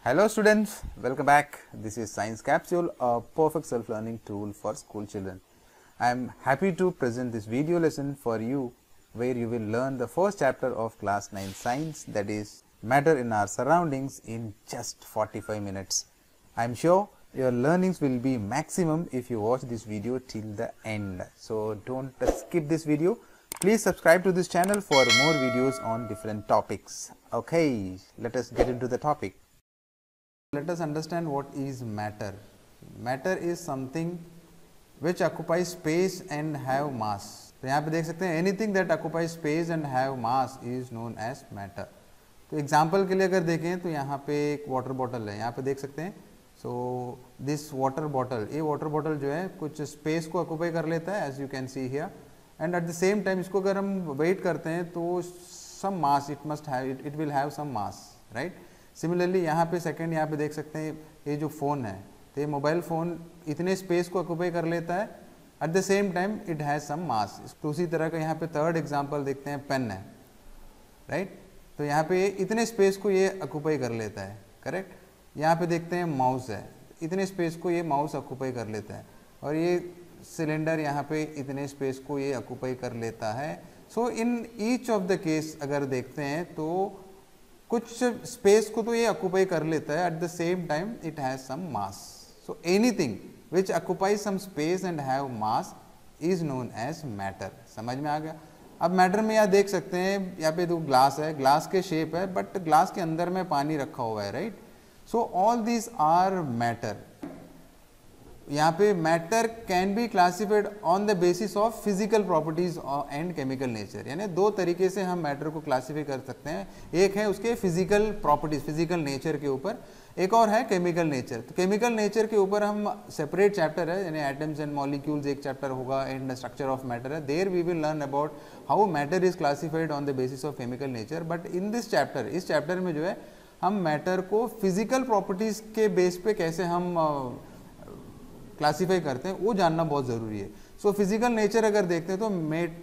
Hello students, welcome back. This is Science Capsule, a perfect self-learning tool for school children. I am happy to present this video lesson for you where you will learn the first chapter of class 9 science, that is matter in our surroundings, in just 45 minutes. I am sure your learnings will be maximum if you watch this video till the end. So don't skip this video. Please subscribe to this channel for more videos on different topics. Okay, let us get into the topic. Let us understand what is matter. Matter is something which occupies space and have mass. तो यहाँ पे देख सकते हैं anything that occupies space and have mass is known as matter. तो example के लिए अगर देखें तो यहाँ पे एक वाटर बॉटल है, यहाँ पे देख सकते हैं. सो दिस वाटर बॉटल, ये वाटर बॉटल जो है कुछ स्पेस को ऑक्यूपाई कर लेता है, as you can see here. And at the same time इसको अगर हम वेट करते हैं तो some mass it must have, it will have some mass, right. Similarly यहाँ पे सेकंड, यहाँ पे देख सकते हैं ये जो फ़ोन है, तो ये मोबाइल फ़ोन इतने स्पेस को ऑक्यूपाई कर लेता है, at the same time it has some mass. तो उसी तरह का यहाँ पे थर्ड एग्जांपल देखते हैं, पेन है, राइट. तो यहाँ पे इतने स्पेस को ये ऑक्यूपाई कर लेता है, करेक्ट. यहाँ पे देखते हैं माउस है, इतने स्पेस को ये माउस ऑक्यूपाई कर लेता है, और ये सिलेंडर यहाँ पे इतने स्पेस को ये ऑक्यूपाई कर लेता है. So in each of the case अगर देखते हैं तो कुछ स्पेस को तो ये ऑक्यूपाई कर लेता है, at the same time it has some mass. So anything which occupy some space and have mass is known as matter. समझ में आ गया. अब मैटर में यहाँ देख सकते हैं, यहाँ पे दो ग्लास है, ग्लास के शेप है, बट ग्लास के अंदर में पानी रखा हुआ है, right. So all this are matter. यहाँ पे matter can be classified on the basis of physical properties and chemical nature. यानी दो तरीके से हम मैटर को क्लासिफाई कर सकते हैं. एक है उसके फिजिकल प्रॉपर्टीज, फिजिकल नेचर के ऊपर, एक और है केमिकल नेचर. तो केमिकल नेचर के ऊपर हम सेपरेट चैप्टर है, यानी एटम्स एंड मॉलिक्यूल्स एक चैप्टर होगा, and the structure of matter है. There we will learn about how matter is classified on the basis of chemical nature. But in this chapter, इस chapter में जो है हम मैटर को फिजिकल प्रॉपर्टीज के बेस पे कैसे हम क्लासीफाई करते हैं वो जानना बहुत ज़रूरी है. सो फिजिकल नेचर अगर देखते हैं तो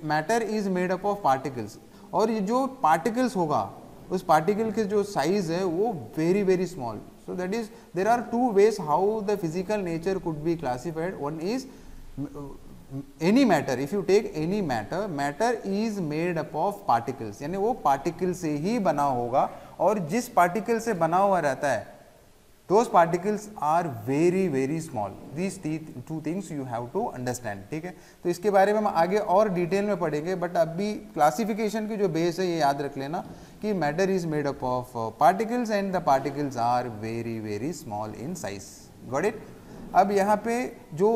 matter is made up of particles, और ये जो पार्टिकल्स होगा उस पार्टिकल के जो साइज है वो very very small. So that is, there are two ways how the physical nature could be classified. One is any matter. If you take any matter, matter is made up of particles, यानी वो particle से ही बना होगा, और जिस particle से बना हुआ रहता है those particles are very very small. These two things you have to understand. ठीक है, तो इसके बारे में हम आगे और डिटेल में पढ़ेंगे, बट अभी क्लासिफिकेशन की जो बेस है ये याद रख लेना कि matter is made up of particles and the particles are very very small in size. Got it. अब यहाँ पे जो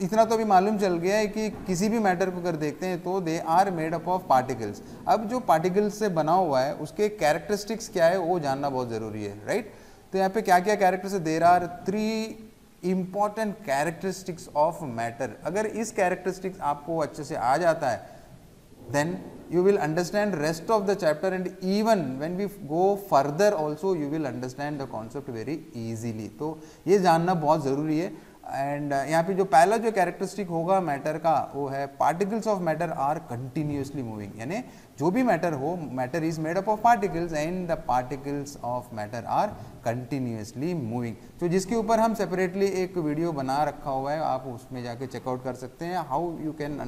इतना तो अभी मालूम चल गया है कि किसी भी मैटर को अगर देखते हैं तो they are made up of particles. अब जो पार्टिकल्स से बना हुआ है उसके कैरेक्टरिस्टिक्स क्या है वो जानना बहुत ज़रूरी है, राइट. तो यहाँ पे क्या क्या कैरेक्टर्स है, there are 3 important characteristics of matter. अगर इस कैरेक्टरिस्टिक्स आपको अच्छे से आ जाता है then you will understand rest of the chapter, and even when we go further also you will understand the concept very easily. तो ये जानना बहुत ज़रूरी है. एंड यहाँ पे जो पहला जो कैरेक्टरिस्टिक होगा मैटर का वो है particles of matter are continuously moving. यानी जो भी मैटर हो, matter is made up of particles and the particles of matter are continuously moving. तो जिसके ऊपर हम सेपरेटली एक वीडियो बना रखा हुआ है, आप उसमें जाके चेकआउट कर सकते हैं. How you can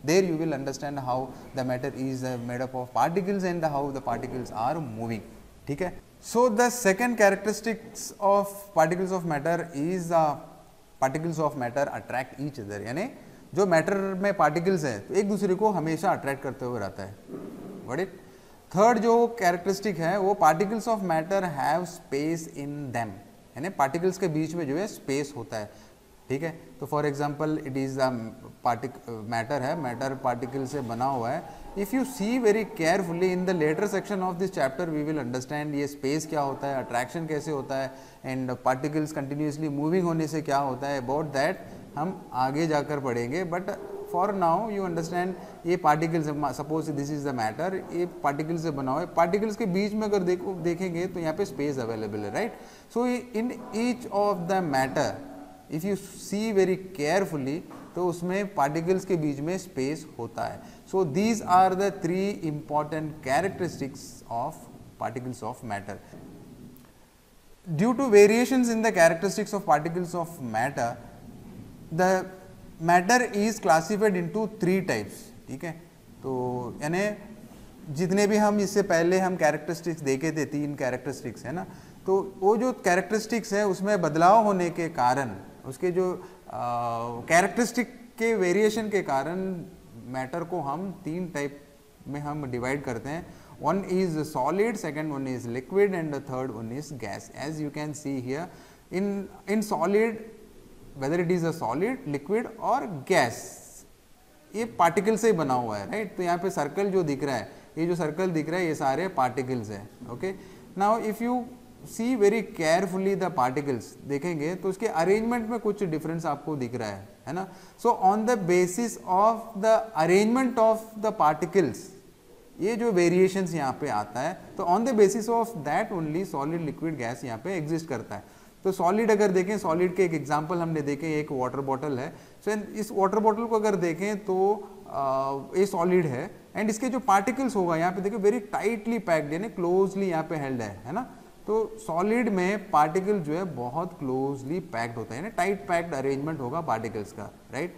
there you will understand how the matter is made up of particles and how the particles are moving. ठीक है. So the second characteristics of particles of matter is particles of matter attract each other. यानी जो matter में particles है तो एक दूसरे को हमेशा अट्रैक्ट करते हुए रहता है. What it. थर्ड जो कैरेक्टरिस्टिक है वो particles of matter have space in them. यानी पार्टिकल्स के बीच में जो है स्पेस होता है. ठीक है. तो for example it is matter है, मैटर पार्टिकल से बना हुआ है. If you see very carefully in the later section of this chapter we will understand ये स्पेस क्या होता है, अट्रैक्शन कैसे होता है, एंड पार्टिकल्स कंटिन्यूसली मूविंग होने से क्या होता है. अबाउट दैट हम आगे जाकर पढ़ेंगे. But for now you understand ये particles, suppose this is the matter, ये पार्टिकल्स से बना हुआ है. पार्टिकल्स के बीच में अगर देखेंगे तो यहाँ पे स्पेस अवेलेबल है, right. So in each of the matter if you see very carefully तो उसमें पार्टिकल्स के बीच में स्पेस होता है. So these are the 3 important characteristics of particles of matter. Due to variations in the characteristics of particles of matter, the matter is classified into 3 types, ठीक है। तो यानी जितने भी हम इससे पहले हम कैरेक्टरिस्टिक्स देखे थे, 3 कैरेक्टरिस्टिक्स है ना, तो वो जो कैरेक्टरिस्टिक्स है उसमें बदलाव होने के कारण, उसके जो कैरेक्टरिस्टिक के वेरिएशन के कारण मैटर को हम 3 टाइप में हम डिवाइड करते हैं। One is solid, second one is liquid and the third one is gas. As you can see here, in solid, whether it is a solid, liquid और गैस, ये पार्टिकल से बना हुआ है, राइट। तो यहाँ पे सर्कल जो दिख रहा है, ये जो सर्कल दिख रहा है, ये सारे पार्टिकल्स है, okay. Now if you see very carefully the particles, देखेंगे तो उसके अरेंजमेंट में कुछ डिफरेंस आपको दिख रहा है ना। So on the basis of the arrangement of the particles, ये जो वेरिएशंस यहाँ पे आता है, तो on the basis of that only solid, liquid, gas यहाँ पे एग्जिस्ट करता है। तो सॉलिड अगर देखें, सॉलिड के एक एग्जांपल हमने देखे, एक वाटर बॉटल है। सो इस वाटर बॉटल को अगर देखें तो ये सॉलिड है, एंड इसके जो पार्टिकल्स होगा यहाँ पे देखिए वेरी टाइटली पैक्ड, यानी क्लोजली यहाँ पे हेल्ड है ना। तो सॉलिड में पार्टिकल जो है बहुत क्लोजली पैक्ड होता है, यानी टाइट पैक्ड अरेंजमेंट होगा पार्टिकल्स का, right.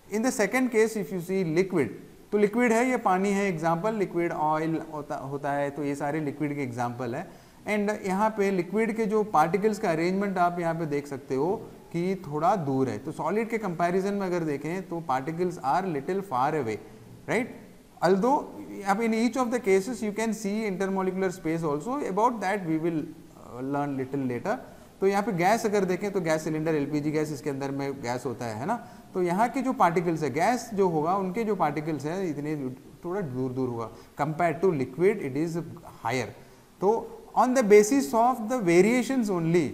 In the second case if you see liquid, तो लिक्विड है, ये पानी है एग्जाम्पल, लिक्विड ऑयल होता है, तो ये सारे लिक्विड के एग्जाम्पल है। एंड यहाँ पे लिक्विड के जो पार्टिकल्स का अरेंजमेंट आप यहाँ पे देख सकते हो कि थोड़ा दूर है। तो सॉलिड के कंपैरिजन में अगर देखें तो particles are little far away, right. although in each of the cases you can see intermolecular space also, about that we will learn little later। तो यहाँ पे गैस अगर देखें तो गैस सिलेंडर, एलपीजी गैस, इसके अंदर में गैस होता है ना। तो यहाँ के जो पार्टिकल्स है, गैस जो होगा उनके जो पार्टिकल्स है इतने थोड़ा दूर दूर होगा, compare to liquid it is higher. तो on the basis of the variations only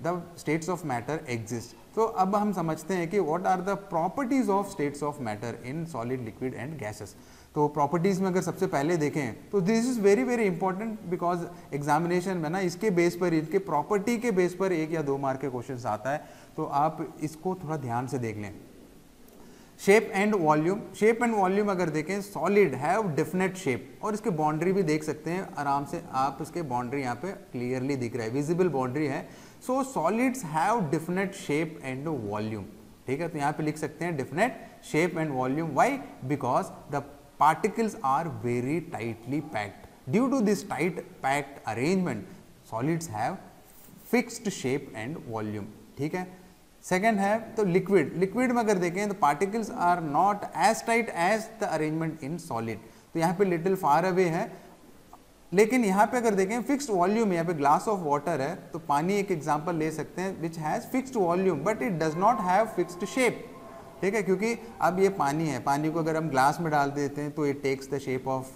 the states of matter exist. तो अब हम समझते हैं कि what are the properties of states of matter in solid, liquid and gases. तो properties में अगर सबसे पहले देखें तो this is very very important, because examination में ना इसके बेस पर, इनके प्रॉपर्टी के बेस पर 1 या 2 मार्क के क्वेश्चन आता है, तो आप इसको थोड़ा ध्यान से देख लें। Shape and volume, shape and volume अगर देखें, सॉलिड हैव डेफिनेट शेप, और इसके बाउंड्री भी देख सकते हैं आराम से आप, इसके बाउंड्री यहाँ पे क्लियरली दिख रहा है, विजिबल बाउंड्री है। So solids have definite shape and volume, ठीक है। तो यहाँ पे लिख सकते हैं definite shape and volume. Why? Because the particles are very tightly packed. Due to this tight packed arrangement, solids have fixed shape and volume, ठीक है। सेकेंड है तो लिक्विड, लिक्विड में अगर देखें तो particles are not as tight as the arrangement in solid, तो यहाँ पे लिटिल फार अवे है। लेकिन यहाँ पे अगर देखें फिक्स्ड वॉल्यूम, यहाँ पे ग्लास ऑफ वाटर है, तो पानी एक एग्जांपल ले सकते हैं which has fixed volume but it does not have fixed shape, ठीक है। क्योंकि अब ये पानी है, पानी को अगर हम ग्लास में डाल देते हैं तो it takes the shape of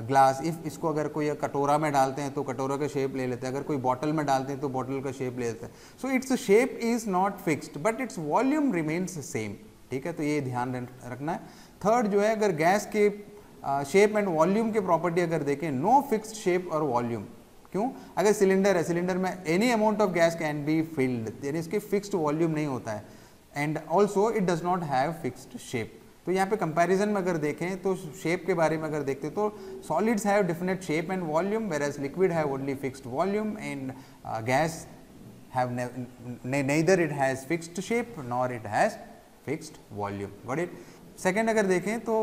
glass. If इसको अगर कोई कटोरा में डालते हैं तो कटोरा का शेप ले लेते हैं, अगर कोई बॉटल में डालते हैं तो बॉटल का शेप ले लेते हैं। So its shape is not fixed but its volume remains same, ठीक है। तो ये ध्यान रखना है। थर्ड जो है, अगर गैस के शेप एंड वॉल्यूम के प्रॉपर्टी अगर देखें, नो फिक्स्ड शेप और वॉल्यूम। क्यों? अगर सिलेंडर है, सिलेंडर में any amount of gas can be filled, यानी इसके फिक्स्ड वॉल्यूम नहीं होता है, and also it does not have fixed shape. तो यहाँ पे कंपैरिजन में अगर देखें तो शेप के बारे में अगर देखते तो solids have definite shape and volume, whereas liquid have only fixed volume, and guys have neither it has fixed shape nor it has fixed volume. Got it? Second अगर देखें तो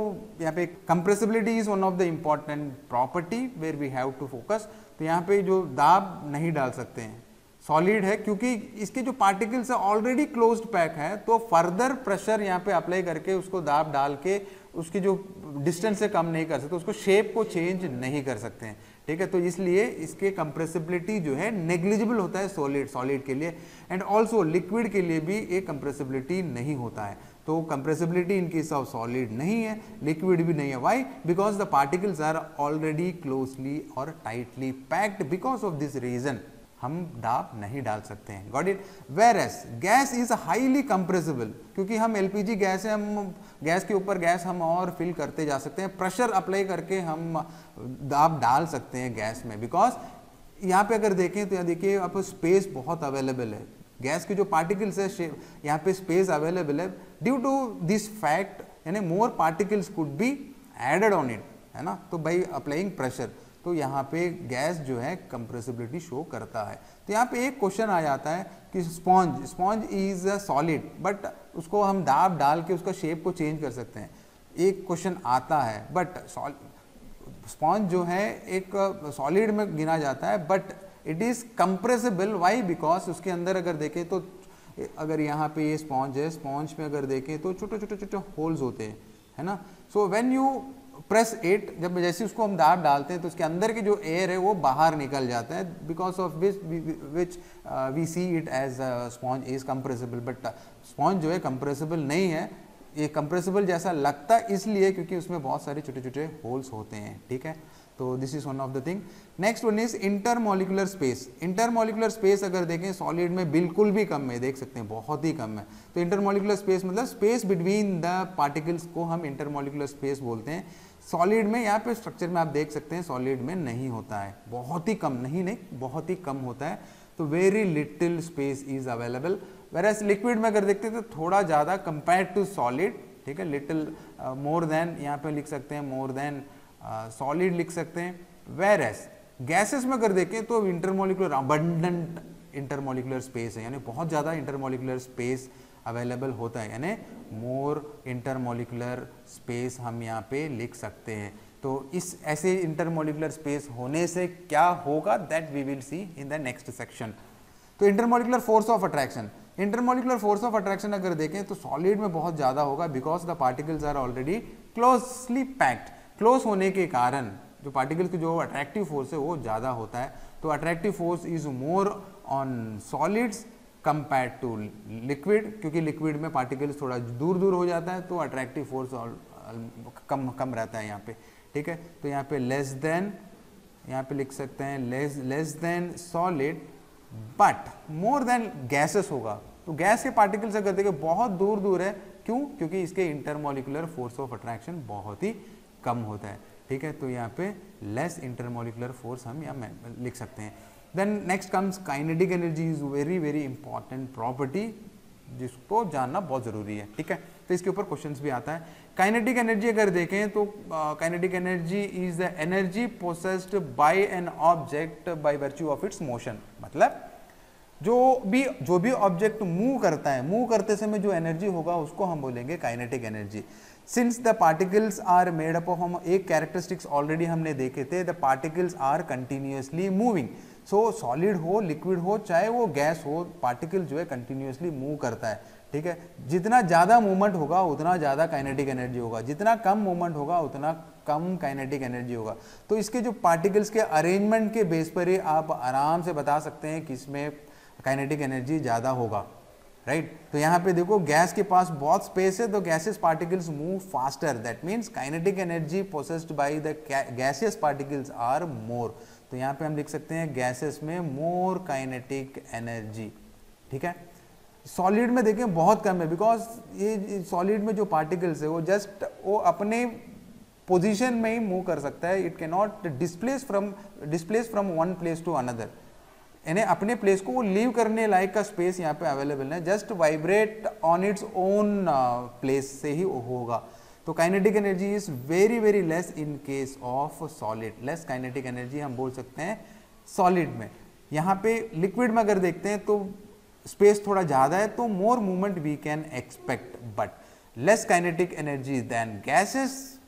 यहाँ पे compressibility is one of the important property where we have to focus. तो यहाँ पे जो दाब नहीं डाल सकते हैं, सॉलिड है क्योंकि इसके जो पार्टिकल्स है ऑलरेडी क्लोज्ड पैक है, तो फर्दर प्रेशर यहाँ पे अप्लाई करके उसको दाब डाल के उसकी जो डिस्टेंस से कम नहीं कर सकते, उसको शेप को चेंज नहीं कर सकते हैं, ठीक है। तो इसलिए इसके कंप्रेसिबिलिटी जो है नेग्लिजिबल होता है सॉलिड के लिए, एंड ऑल्सो लिक्विड के लिए भी एक कंप्रेसिबिलिटी नहीं होता है। तो compressibility in case of solid नहीं है, लिक्विड भी नहीं है। Why? Because the particles are already closely और tightly packed. Because of this reason हम दाब नहीं डाल सकते हैं। Got it? Whereas gas is highly compressible, क्योंकि हम एलपीजी गैस है, हम गैस के ऊपर गैस हम और फिल करते जा सकते हैं, प्रेशर अप्लाई करके हम दाब डाल सकते हैं गैस में। बिकॉज यहाँ पे अगर देखें तो यहाँ देखिए आप स्पेस बहुत अवेलेबल है, गैस के जो पार्टिकल्स है यहाँ पे स्पेस अवेलेबल है। ड्यू टू दिस फैक्ट यानी more particles could be added on it, है ना। तो बाई अप्लाइंग प्रेशर तो यहाँ पे गैस जो है कंप्रेसिबिलिटी शो करता है। तो तो यहाँ पे एक क्वेश्चन आ जाता है कि sponge is a solid, but उसको हम दाब डाल के उसका शेप को चेंज कर सकते हैं, एक क्वेश्चन आता है। बट स्पॉन्ज जो है एक सॉलिड में गिना जाता है, but it is compressible. Why? Because उसके अंदर अगर देखें तो, अगर यहाँ पे ये स्पॉन्ज है, स्पॉन्ज में अगर देखें तो छोटे छोटे छोटे होल्स होते हैं, है ना। So when you press it, जब जैसे उसको हम दाब डालते हैं तो उसके अंदर के जो एयर है वो बाहर निकल जाता है, because of which we see it as sponge is compressible. But sponge जो है कंप्रेसिबल नहीं है, ये कंप्रेसिबल जैसा लगता है इसलिए क्योंकि उसमें बहुत सारे छोटे छोटे होल्स होते हैं, ठीक है। तो this is one of the thing. Next one is intermolecular space. Intermolecular space अगर देखें सॉलिड में बिल्कुल भी कम है, देख सकते हैं बहुत ही कम है। तो इंटरमॉलिक्यूलर स्पेस मतलब स्पेस बिटवीन द पार्टिकल्स को हम इंटरमॉलिक्यूलर स्पेस बोलते हैं। सॉलिड में यहाँ पे स्ट्रक्चर में आप देख सकते हैं सॉलिड में नहीं होता है, बहुत ही कम, नहीं बहुत ही कम होता है। तो very little space is available. Whereas liquid में अगर देखते हैं तो थोड़ा ज़्यादा कंपेयर टू सॉलिड, ठीक है। लिटिल मोर देन, यहाँ पे लिख सकते हैं मोर देन सॉलिड लिख सकते हैं। वेरएज गैसेस में अगर देखें तो इंटरमॉलिक्यूलर अबंडेंट इंटरमॉलिक्यूलर स्पेस है, यानी बहुत ज़्यादा इंटरमॉलिक्यूलर स्पेस अवेलेबल होता है, यानी मोर इंटरमॉलिक्यूलर स्पेस हम यहाँ पे लिख सकते हैं। तो इस ऐसे इंटरमॉलिक्यूलर स्पेस होने से क्या होगा, that we will see in the next section. तो intermolecular force of attraction, intermolecular force of attraction अगर देखें तो सॉलिड में बहुत ज़्यादा होगा, because the particles are already closely packed. Close होने के कारण जो पार्टिकल्स की जो अट्रैक्टिव फोर्स है वो ज़्यादा होता है। तो attractive force is more on solids compare to liquid, क्योंकि लिक्विड में पार्टिकल्स थोड़ा दूर दूर हो जाता है तो अट्रैक्टिव फोर्स कम रहता है यहाँ पे, ठीक है। तो यहाँ पे लेस देन, यहाँ पे लिख सकते हैं less than solid but more then gases होगा। तो गैस के पार्टिकल्स अगर देखें बहुत दूर दूर है, क्यों? क्योंकि इसके इंटरमॉलिक्यूलर फोर्स ऑफ अट्रैक्शन बहुत ही कम होता है, ठीक है। तो यहाँ पे लेस इंटरमॉलिक्यूलर फोर्स हम यहाँ लिख सकते हैं। Then next comes kinetic energy is very very important property, जिसको जानना बहुत ज़रूरी है, ठीक है। तो इसके ऊपर क्वेश्चंस भी आता है। काइनेटिक एनर्जी अगर देखें तो kinetic energy is the energy possessed bye an object by virtue of its motion. मतलब जो भी ऑब्जेक्ट मूव करता है, मूव करते समय जो एनर्जी होगा उसको हम बोलेंगे kinetic energy. Since the particles are made up of, हम एक कैरेक्टरिस्टिक्स ऑलरेडी हमने देखे थे, the particles are continuously moving. So solid हो लिक्विड हो चाहे वो गैस हो, पार्टिकल जो है कंटिन्यूअसली मूव करता है, ठीक है। जितना ज़्यादा मूवमेंट होगा उतना ज़्यादा काइनेटिक एनर्जी होगा, जितना कम मूवमेंट होगा उतना कम काइनेटिक एनर्जी होगा। तो इसके जो पार्टिकल्स के अरेंजमेंट के बेस पर ही आप आराम से बता सकते हैं कि इसमें काइनेटिक एनर्जी ज़्यादा होगा, राइट। तो यहाँ पे देखो गैस के पास बहुत स्पेस है तो gases particles move faster, that means kinetic energy possessed by the gaseous particles are more. तो यहाँ पे हम लिख सकते हैं गैसेस में मोर काइनेटिक एनर्जी, ठीक है। सॉलिड में देखें बहुत कम है, बिकॉज ये सॉलिड में जो पार्टिकल्स है वो जस्ट वो अपने पोजीशन में ही मूव कर सकता है, it can not displace from one place to another, यानी अपने प्लेस को वो लीव करने लायक का स्पेस यहाँ पे अवेलेबल है, just vibrate on its own place से ही होगा। तो kinetic energy is very very less in case of solid, less kinetic energy हम बोल सकते हैं सॉलिड में। यहाँ पे लिक्विड में अगर देखते हैं तो स्पेस थोड़ा ज़्यादा है तो more movement we can expect, but less kinetic energy than gases.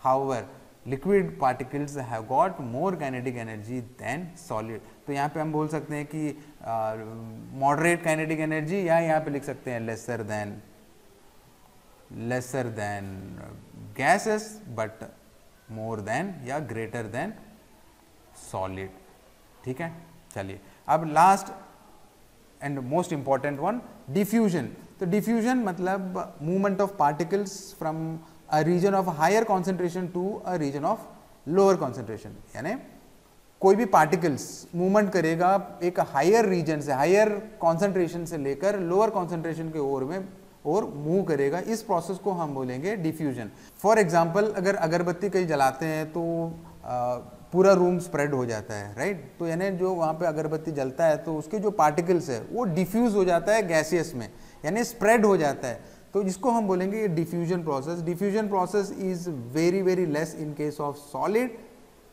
However liquid particles have got more kinetic energy than solid. तो यहाँ पे हम बोल सकते हैं कि मॉडरेट काइनेटिक एनर्जी, या यहाँ पे लिख सकते हैं lesser than gases but more than या ग्रेटर देन सॉलिड, ठीक है। चलिए अब last and most important one, diffusion. तो डिफ्यूजन मतलब movement of particles from a region of higher concentration to a region of lower concentration, यानी कोई भी पार्टिकल्स मूवमेंट करेगा एक हायर रीजन से, हायर कॉन्सेंट्रेशन से लेकर लोअर कॉन्सेंट्रेशन के ओर मूव करेगा, इस प्रोसेस को हम बोलेंगे डिफ्यूजन। फॉर एग्जांपल अगर अगरबत्ती कहीं जलाते हैं तो पूरा रूम स्प्रेड हो जाता है, राइट। तो यानी जो वहाँ पे अगरबत्ती जलता है तो उसके जो पार्टिकल्स है वो डिफ्यूज हो जाता है गैसियस में, यानी स्प्रेड हो जाता है, तो जिसको हम बोलेंगे ये diffusion process. Diffusion process is very very less in case of solid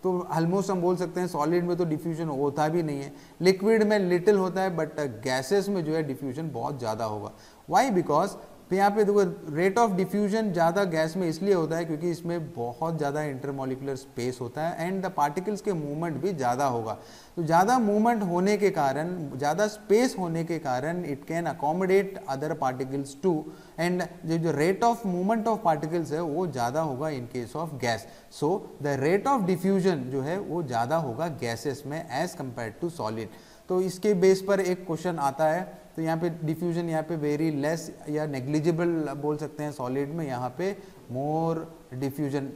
तो ऑलमोस्ट हम बोल सकते हैं सॉलिड में तो डिफ्यूजन होता भी नहीं है, लिक्विड में लिटिल होता है, बट गैसेस में जो है डिफ्यूजन बहुत ज़्यादा होगा। वाई? बिकॉज तो यहाँ पे देखो रेट ऑफ डिफ्यूजन ज़्यादा गैस में इसलिए होता है क्योंकि इसमें बहुत ज़्यादा इंटरमोलिकुलर स्पेस होता है एंड द पार्टिकल्स के मूवमेंट भी ज़्यादा होगा। तो ज़्यादा मूवमेंट होने के कारण, ज़्यादा स्पेस होने के कारण it can accommodate other particles too, and जो rate of movement of particles है वो ज़्यादा होगा in case of gas. So the rate of diffusion जो है वो ज़्यादा होगा गैसेस में एज कम्पेयर टू सॉलिड। तो इसके बेस पर एक क्वेश्चन आता है, तो यहाँ पे डिफ्यूजन यहाँ पे वेरी लेस या नेग्लिजिबल बोल सकते हैं सॉलिड में, यहाँ पे more diffusion,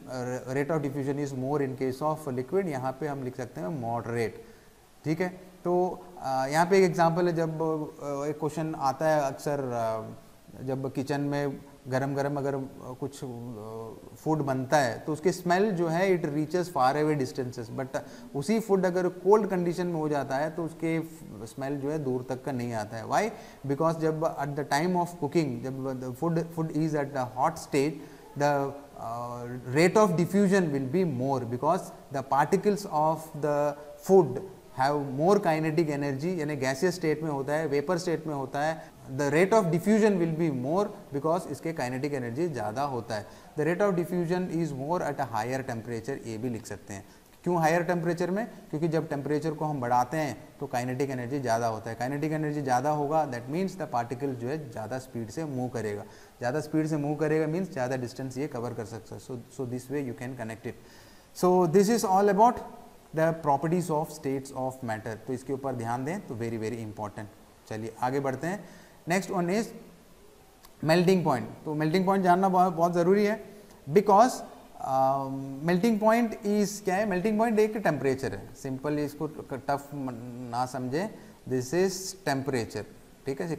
rate of diffusion is more in case of liquid, यहाँ पे हम लिख सकते हैं मॉडरेट। ठीक है, तो यहाँ पे एक एग्जांपल है, जब एक क्वेश्चन आता है अक्सर, जब किचन में गरम गरम अगर कुछ फूड बनता है तो उसकी स्मेल जो है it reaches far away distances, but उसी फूड अगर कोल्ड कंडीशन में हो जाता है तो उसके स्मेल जो है दूर तक का नहीं आता है। वाई? बिकॉज जब at the time of cooking, जब food is at the hot stage, the rate of diffusion will be more because the particles of the food have more kinetic energy, यानी gaseous state में होता है, vapor state में होता है, the rate of diffusion will be more because इसके kinetic energy ज़्यादा होता है। the rate of diffusion is more at a higher temperature, ये भी लिख सकते हैं। क्यों हायर टेम्परेचर में? क्योंकि जब टेम्परेचर को हम बढ़ाते हैं तो काइनेटिक एनर्जी ज़्यादा होता है, काइनेटिक एनर्जी ज़्यादा होगा, दैट मीन्स द पार्टिकल जो है ज़्यादा स्पीड से मूव करेगा, ज़्यादा स्पीड से मूव करेगा मीन्स ज़्यादा डिस्टेंस ये कवर कर सकता है। So this way you can connect it. So this is all about the properties of states of matter. तो इसके ऊपर ध्यान दें तो वेरी वेरी इंपॉर्टेंट। चलिए आगे बढ़ते हैं। Next one is melting point. तो मेल्टिंग पॉइंट जानना बहुत ज़रूरी है, बिकॉज मेल्टिंग पॉइंट इज क्या है? मेल्टिंग पॉइंट एक टेम्परेचर है, सिंपल इसको टफ ना समझे, दिस इज टेम्परेचर। ठीक है,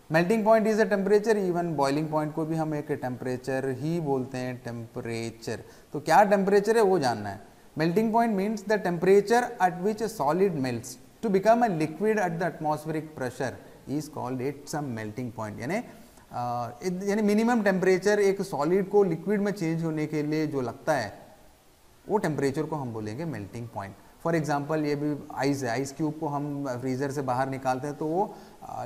melting point is a temperature, even boiling point को भी हम एक टेम्परेचर ही बोलते हैं, टेम्परेचर। तो क्या टेम्परेचर है वो जानना है। Melting point means the temperature at which a solid melts to become a liquid at the atmospheric pressure is called its a melting point. यानी मिनिमम टेम्परेचर एक सॉलिड को लिक्विड में चेंज होने के लिए जो लगता है वो टेम्परेचर को हम बोलेंगे मेल्टिंग पॉइंट। फॉर एग्जांपल ये भी आइस है, आइस क्यूब को हम फ्रीजर से बाहर निकालते हैं तो वो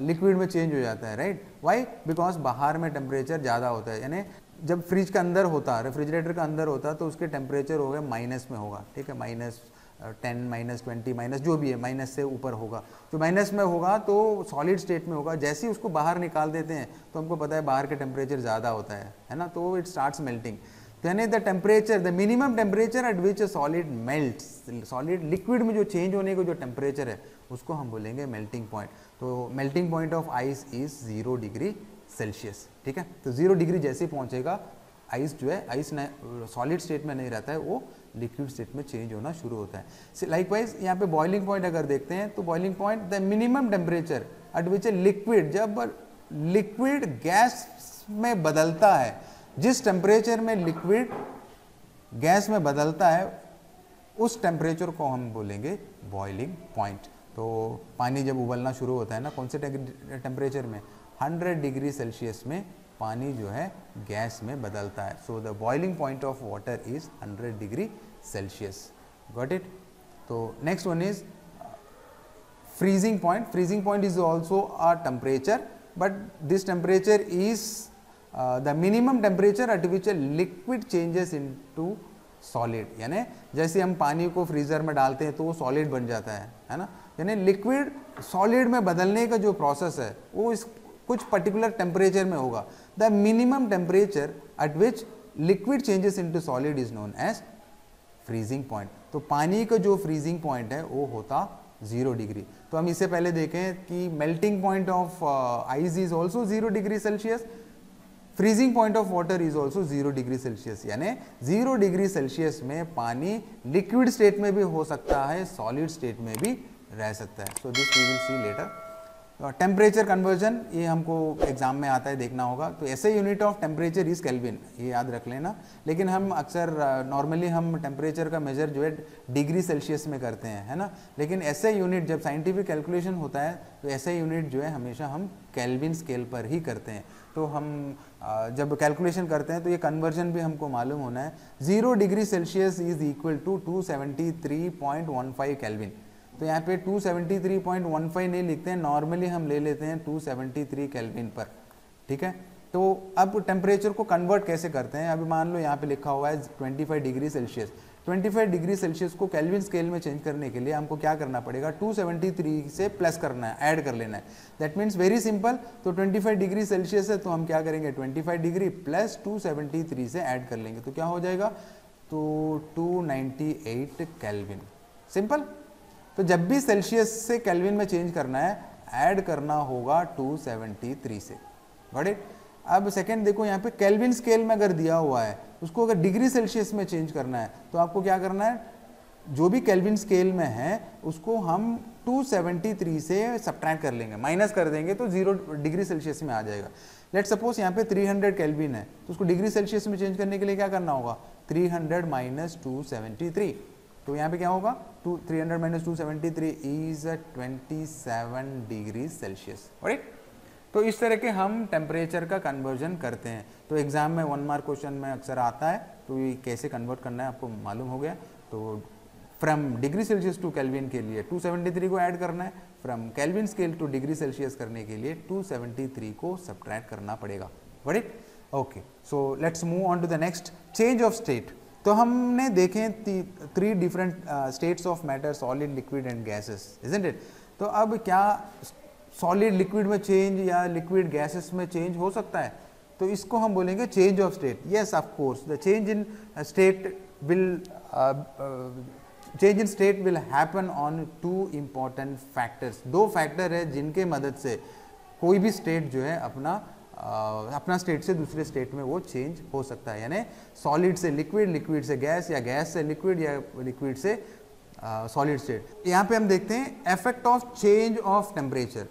लिक्विड में चेंज हो जाता है, राइट? वाई? बिकॉज बाहर में टेम्परेचर ज़्यादा होता है, यानी जब फ्रिज का अंदर होता है, रेफ्रिजरेटर का अंदर होता है तो उसके टेम्परेचर हो गया माइनस में होगा। ठीक है, -10 -20 माइनस जो भी है, माइनस से ऊपर होगा। जो माइनस में होगा तो सॉलिड स्टेट में होगा, जैसे ही उसको बाहर निकाल देते हैं तो हमको पता है बाहर के टेम्परेचर ज़्यादा होता है ना, तो इट स्टार्ट्स मेल्टिंग। यानी the temperature, the minimum temperature at which solid melts, solid liquid में जो चेंज होने का जो टेम्परेचर है उसको हम बोलेंगे मेल्टिंग पॉइंट। तो melting point of ice is 0 degree Celsius. ठीक है, तो 0 डिग्री जैसे पहुंचेगा आइस जो है, आइस सॉलिड स्टेट में नहीं रहता है, वो लिक्विड स्टेट में चेंज होना शुरू होता है। लाइकवाइज यहाँ पे बॉइलिंग पॉइंट अगर देखते हैं तो boiling point the minimum temperature at which a liquid, जब लिक्विड गैस में बदलता है, जिस टेम्परेचर में लिक्विड गैस में बदलता है उस टेम्परेचर को हम बोलेंगे बॉइलिंग पॉइंट। तो पानी जब उबलना शुरू होता है ना, कौन से टेम्परेचर में? 100 डिग्री सेल्सियस में पानी जो है गैस में बदलता है। So the boiling point of water is 100 degree Celsius. Got it? तो next one is freezing point. Freezing point is also a temperature, but this temperature is the minimum temperature at which a liquid changes into solid. यानी जैसे हम पानी को freezer में डालते हैं तो वो सॉलिड बन जाता है ना, यानी लिक्विड सॉलिड में बदलने का जो प्रोसेस है वो इस कुछ पर्टिकुलर टेम्परेचर में होगा। The minimum temperature at which liquid changes into solid is known as freezing point. तो पानी का जो फ्रीजिंग पॉइंट है वो होता 0 डिग्री। तो हम इससे पहले देखें कि melting point of ice is also 0 degree Celsius, freezing point of water is also 0 degree Celsius. यानी 0 डिग्री सेल्सियस में पानी लिक्विड स्टेट में भी हो सकता है, सॉलिड स्टेट में भी रह सकता है। So this we will see later. Temperature conversion, ये हमको एग्जाम में आता है, देखना होगा। तो ऐसे unit of temperature is kelvin, ये याद रख लेना। लेकिन हम अक्सर नॉर्मली हम टेम्परेचर का मेजर जो है डिग्री सेल्सियस में करते हैं, है ना। लेकिन ऐसे यूनिट जब साइंटिफिक कैलकुलेशन होता है तो ऐसे यूनिट जो है हमेशा हम केल्विन स्केल पर ही करते हैं। तो हम जब कैलकुलेशन करते हैं तो ये कन्वर्जन भी हमको मालूम होना है। 0 degree Celsius is equal to 273.15 kelvin. तो यहाँ पे 273.15 नहीं लिखते हैं, नॉर्मली हम ले लेते हैं 273 केल्विन पर, ठीक है। तो अब टेम्परेचर को कन्वर्ट कैसे करते हैं, अभी मान लो यहाँ पे लिखा हुआ है 25 डिग्री सेल्सियस। 25 डिग्री सेल्सियस को केल्विन स्केल में चेंज करने के लिए हमको क्या करना पड़ेगा, 273 से प्लस करना है, ऐड कर लेना है। That means very simple. तो 25 डिग्री सेल्सियस है तो हम क्या करेंगे, 25 डिग्री प्लस 273 से ऐड कर लेंगे, तो क्या हो जाएगा, तो 298 केल्विन। सिंपल। तो जब भी सेल्सियस से केल्विन में चेंज करना है, ऐड करना होगा 273 से। Got it. अब सेकंड देखो, यहाँ पे केल्विन स्केल में अगर दिया हुआ है, उसको अगर डिग्री सेल्सियस में चेंज करना है तो आपको क्या करना है, जो भी केल्विन स्केल में है उसको हम 273 से सब्ट्रैक्ट कर लेंगे, माइनस कर देंगे, तो 0 डिग्री सेल्सियस में आ जाएगा। लेट सपोज यहाँ पे 300 केल्विन है, तो उसको डिग्री सेल्सियस में चेंज करने के लिए क्या करना होगा, 300 माइनस 273। तो यहाँ पे क्या होगा, 300 minus 273 is 27 degree Celsius. Right. तो इस तरह के हम टेम्परेचर का कन्वर्जन करते हैं। तो एग्जाम में 1 मार्क क्वेश्चन में अक्सर आता है, तो ये कैसे कन्वर्ट करना है आपको मालूम हो गया। तो from degree Celsius to kelvin के लिए 273 को ऐड करना है, from kelvin scale to degree Celsius करने के लिए 273 को सब्ट्रैक्ट करना पड़ेगा। Got it. Okay, so let's move on to the next, change of state. तो हमने देखे 3 different states of matter, solid, liquid and gases, isn't it. तो अब क्या सॉलिड लिक्विड में चेंज या लिक्विड गैसेस में चेंज हो सकता है, तो इसको हम बोलेंगे change of state. Yes, of course the change in state will happen on 2 important factors. 2 factor है जिनके मदद से कोई भी स्टेट जो है अपना स्टेट से दूसरे स्टेट में वो चेंज हो सकता है, यानी सॉलिड से लिक्विड, लिक्विड से गैस, या गैस से लिक्विड, या लिक्विड से सॉलिड स्टेट। यहाँ पे हम देखते हैं effect of change of temperature.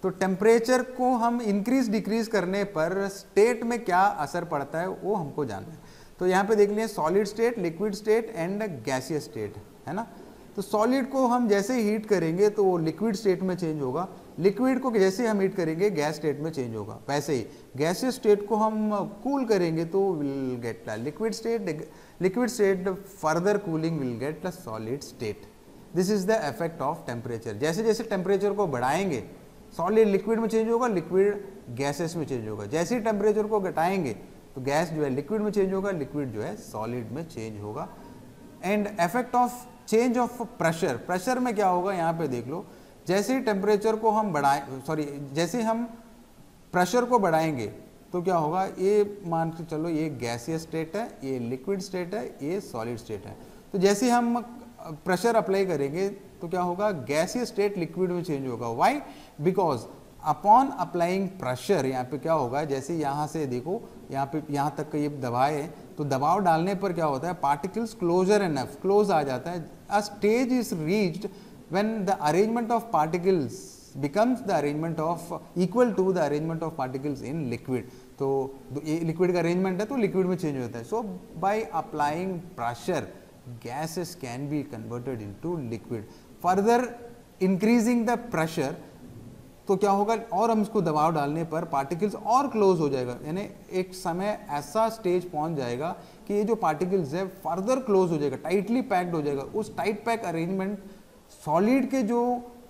तो टेम्परेचर को हम इंक्रीज डिक्रीज करने पर स्टेट में क्या असर पड़ता है वो हमको जानना है। तो यहाँ पे देख लिए solid state, liquid state and gaseous state, है ना। तो सॉलिड को हम जैसे हीट करेंगे तो वो लिक्विड स्टेट में चेंज होगा, लिक्विड को जैसे हम हीट करेंगे गैस स्टेट में चेंज होगा। वैसे ही गैसियस स्टेट को हम कूल करेंगे तो will get liquid state, liquid state further cooling will get solid state. This is the effect of temperature. जैसे जैसे टेम्परेचर को बढ़ाएंगे, सॉलिड लिक्विड में चेंज होगा, लिक्विड गैसेस में चेंज होगा। जैसे ही टेम्परेचर को घटाएंगे तो गैस जो है लिक्विड में चेंज होगा, लिक्विड जो है सॉलिड में चेंज होगा। And effect of change of pressure. Pressure में क्या होगा, यहाँ पे देख लो, जैसे ही टेम्परेचर को हम जैसे हम प्रेशर को बढ़ाएंगे तो क्या होगा, ये मान के चलो ये गैसियस स्टेट है, ये लिक्विड स्टेट है, ये सॉलिड स्टेट है। तो जैसे हम प्रेशर अप्लाई करेंगे तो क्या होगा, गैसियस स्टेट लिक्विड में चेंज होगा। Why, because upon applying pressure, यहाँ पे क्या होगा, जैसे यहाँ से देखो यहाँ तक ये दबाए, तो दबाव डालने पर क्या होता है, पार्टिकल्स क्लोजर एनफ, क्लोज आ जाता है। अ stage is reached when the arrangement of particles becomes the arrangement of equal to the arrangement of particles in liquid। तो ये लिक्विड का अरेंजमेंट है तो लिक्विड में चेंज होता है। So by applying pressure gases can be converted into liquid। Further increasing the pressure, तो क्या होगा, और हम इसको दबाव डालने पर पार्टिकल्स और क्लोज हो जाएगा, यानी एक समय ऐसा स्टेज पहुंच जाएगा कि ये जो पार्टिकल्स है फर्दर क्लोज हो जाएगा, टाइटली पैक्ड हो जाएगा। उस टाइट पैक अरेंजमेंट सॉलिड के जो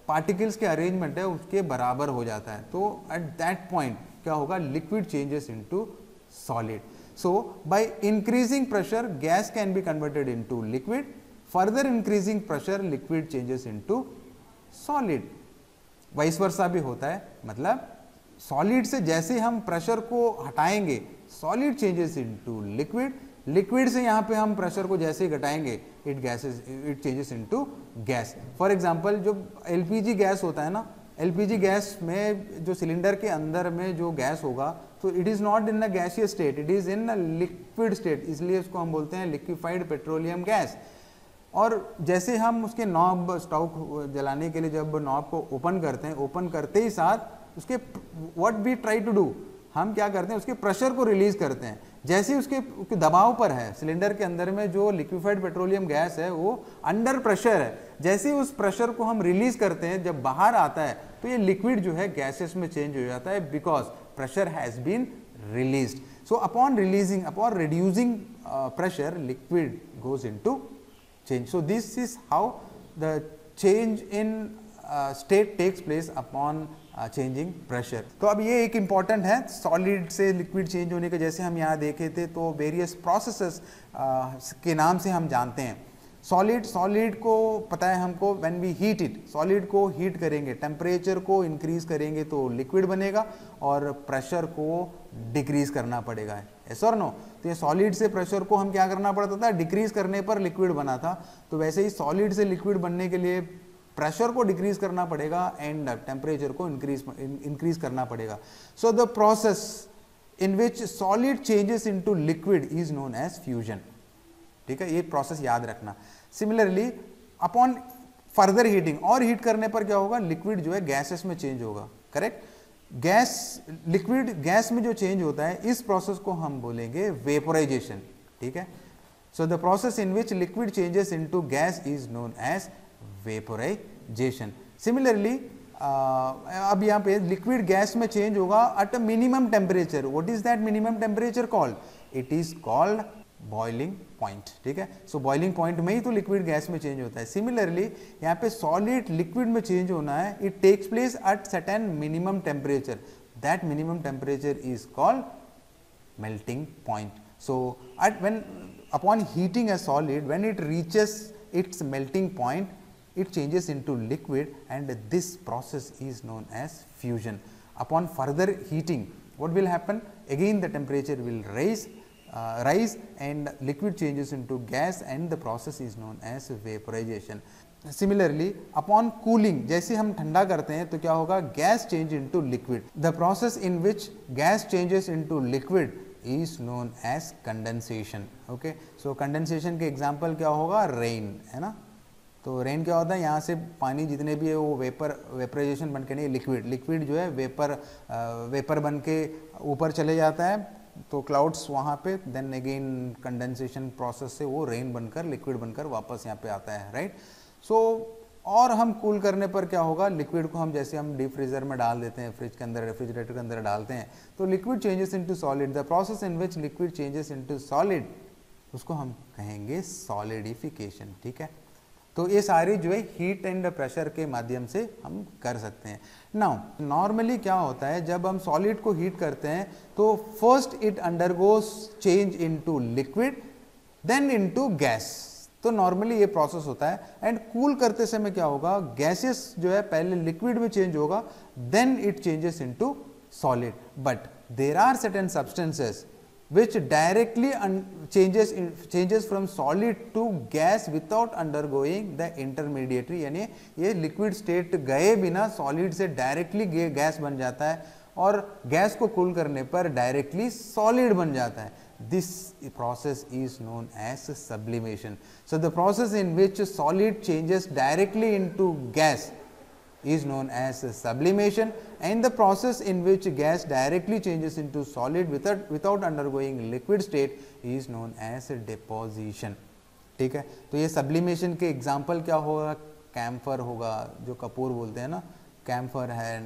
पार्टिकल्स के अरेंजमेंट है उसके बराबर हो जाता है। तो एट दैट पॉइंट क्या होगा, liquid changes into solid. So by increasing pressure gas can be converted into liquid, further increasing pressure liquid changes into solid. Vice versa भी होता है, मतलब सॉलिड से जैसे हम प्रेशर को हटाएंगे solid changes into liquid, liquid से यहाँ पे हम प्रेशर को जैसे ही घटाएंगे it changes into gas. For example जो एलपीजी गैस होता है ना, एलपीजी गैस में जो सिलेंडर के अंदर में जो गैस होगा तो it is not in the gaseous state, it is in liquid state, इसलिए उसको हम बोलते हैं लिक्विफाइड पेट्रोलियम गैस। और जैसे हम उसके नॉब स्टोव जलाने के लिए जब नॉब को ओपन करते हैं, ओपन करते ही साथ उसके what we try to do, हम क्या करते हैं उसके प्रेशर को रिलीज करते हैं। जैसे उसके दबाव पर है, सिलेंडर के अंदर में जो लिक्विफाइड पेट्रोलियम गैस है वो अंडर प्रेशर है, जैसे ही उस प्रेशर को हम रिलीज करते हैं, जब बाहर आता है तो ये लिक्विड जो है गैसेस में चेंज हो जाता है, because pressure has been released. So upon reducing pressure, liquid goes into change. So this is how the change in state takes place upon changing pressure. तो अब ये एक important है solid से liquid change होने का, जैसे हम यहाँ देखे थे तो various processes के नाम से हम जानते हैं। सॉलिड को पता है हमको, when we heat it, solid को हीट करेंगे, टेम्परेचर को इंक्रीज करेंगे तो लिक्विड बनेगा और प्रेशर को डिक्रीज करना पड़ेगा, यस और नो। तो ये सॉलिड से प्रेशर को हम क्या करना पड़ता था, डिक्रीज करने पर लिक्विड बना था। तो वैसे ही सॉलिड से लिक्विड बनने के लिए प्रेशर को डिक्रीज करना पड़ेगा एंड टेम्परेचर को इंक्रीज करना पड़ेगा। So the process in which solid changes into liquid is known as fusion. ठीक है, ये प्रोसेस याद रखना। सिमिलरली अपॉन फर्दर हीटिंग, और हीट करने पर क्या होगा, लिक्विड जो है गैसेस में चेंज होगा, करेक्ट। लिक्विड गैस में जो चेंज होता है, इस प्रोसेस को हम बोलेंगे वेपोराइजेशन। ठीक है, so the process in which liquid changes into gas is known as vaporisation. Similarly अब यहाँ पे लिक्विड गैस में चेंज होगा at a minimum temperature. What is that minimum temperature called? It is called boiling point. ठीक है, सो boiling point में ही तो liquid gas में चेंज होता है। सिमिलरली यहाँ पे सॉलिड लिक्विड में चेंज होना है, it takes place at certain minimum temperature, that minimum temperature is called melting point. So when upon heating a solid, when it reaches its melting point, it changes into liquid, and this process is known as fusion. Upon further heating, what will happen? Again the temperature will rise and liquid changes into gas, and the process is known as vaporization. Similarly upon cooling, जैसे हम ठंडा करते हैं तो क्या होगा, gas change into liquid. The process in which gas changes into liquid is known as condensation. Okay, so condensation के example क्या होगा, रेन, है ना। तो रेन क्या होता है, यहाँ से पानी जितने भी है वो वेपराइजेशन बन के नहीं, लिक्विड जो है वेपर बन के ऊपर चले जाता है, तो क्लाउड्स वहाँ पे, देन अगेन कंडेंसेशन प्रोसेस से वो रेन बनकर लिक्विड बनकर वापस यहाँ पे आता है, राइट। सो और हम कूल करने पर क्या होगा, लिक्विड को हम जैसे हम डीप फ्रीजर में डाल देते हैं, फ्रिज के अंदर, रेफ्रिजरेटर के अंदर डालते हैं, तो liquid changes into solid. The process in which liquid changes into solid, उसको हम कहेंगे सॉलिडिफिकेशन। ठीक है, तो ये सारी जो है हीट एंड प्रेशर के माध्यम से हम कर सकते हैं। नाउ नॉर्मली क्या होता है, जब हम सॉलिड को हीट करते हैं तो first it undergoes change into liquid then into gas. तो नॉर्मली ये प्रोसेस होता है। एंड कूल करते समय क्या होगा, गैसेस जो है पहले लिक्विड में चेंज होगा, then it changes into solid. But there are certain substances which directly changes from solid to gas without undergoing the intermediary, यानी ये liquid state गए बिना solid से directly गैस बन जाता है और गैस को कूल करने पर directly solid बन जाता है। This process is known as sublimation. So the process in which solid changes directly into gas is known as sublimation, and the process in which gas directly changes into solid without undergoing liquid state is known as deposition. ठीक है, तो ये sublimation के example क्या होगा, camphor होगा, जो कपूर बोलते हैं ना, कैम्फर है,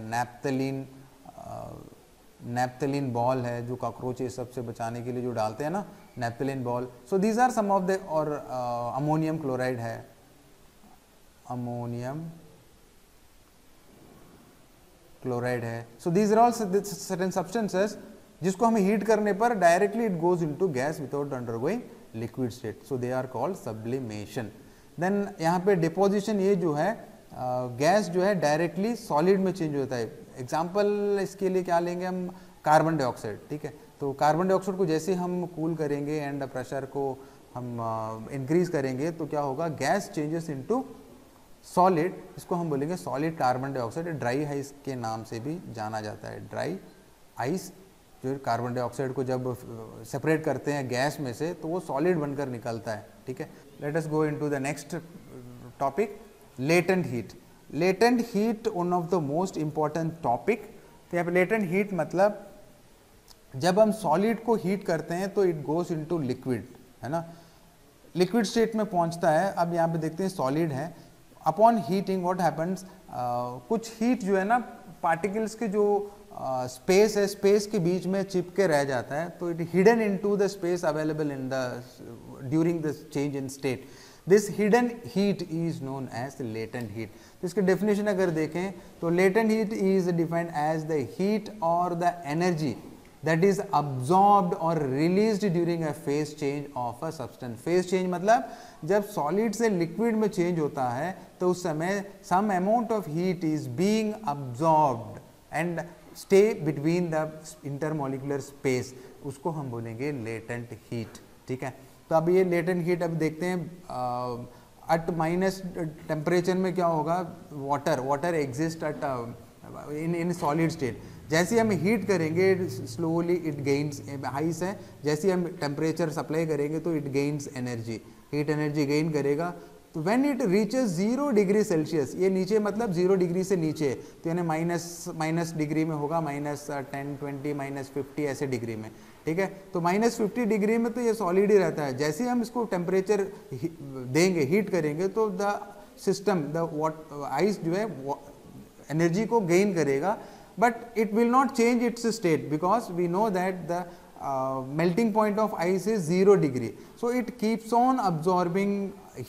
नैप्थलीन बॉल है, जो कॉकरोच ये सब से बचाने के लिए जो डालते हैं ना, naphthalene ball. So these are some of the, और अमोनियम क्लोराइड है, अमोनियम क्लोराइड है। So these are all certain substances जिसको हमें हीट करने पर directly it goes into gas without undergoing liquid state, so they are called sublimation. Then यहाँ पे deposition, ये जो है गैस जो है डायरेक्टली सॉलिड में चेंज होता है। एग्जाम्पल इसके लिए क्या लेंगे हम, कार्बन डाइऑक्साइड। ठीक है, तो कार्बन डाइऑक्साइड को जैसे हम कूल करेंगे एंड प्रेशर को हम इंक्रीज करेंगे तो क्या होगा, गैस चेंजेस इनटू सॉलिड, इसको हम बोलेंगे solid carbon dioxide. Dry ice के नाम से भी जाना जाता है, ड्राई आइस जो कार्बन डाइऑक्साइड को जब सेपरेट करते हैं गैस में से तो वो सॉलिड बनकर निकलता है, ठीक है। Let us go into the next topic, latent heat. Latent heat one of the most important topic. तो यहाँ पे लेटेंट हीट मतलब जब हम सॉलिड को हीट करते हैं तो इट गोज इनटू लिक्विड, है ना, लिक्विड स्टेट में पहुंचता है। अब यहाँ पे देखते हैं सॉलिड है, अपॉन हीटिंग व्हाट हैपेंस, कुछ हीट जो है ना पार्टिकल्स के जो स्पेस है, स्पेस के बीच में चिपके रह जाता है, तो it hidden into the space available in the during the change in state. This hidden heat is known as latent heat. तो इसके डेफिनेशन अगर देखें तो latent heat is defined as the heat और the energy that is absorbed or released during a phase change of a substance। phase change मतलब जब solid से liquid में change होता है तो उस समय some amount of heat is being absorbed and stay between the intermolecular space, उसको हम बोलेंगे latent heat, ठीक है। तो अब ये latent heat अब देखते हैं at माइनस टेम्परेचर में क्या होगा, water exist at in solid state. जैसे हम हीट करेंगे स्लोली इट गेन्स हाइस है, जैसे हम टेम्परेचर सप्लाई करेंगे तो it gains energy, heat energy gain करेगा। तो when it reaches 0 degree Celsius, ये नीचे मतलब 0 डिग्री से नीचे, तो यानी माइनस डिग्री में होगा, -10, 20, -50 ऐसे डिग्री में, ठीक है। तो -50 डिग्री में तो ये सॉलिड ही रहता है। जैसे ही हम इसको टेम्परेचर देंगे, हीट करेंगे, तो द सिस्टम द आइस जो है एनर्जी को गेन करेगा, but it will not change its state because we know that the melting point of ice is 0 degree, so it keeps on absorbing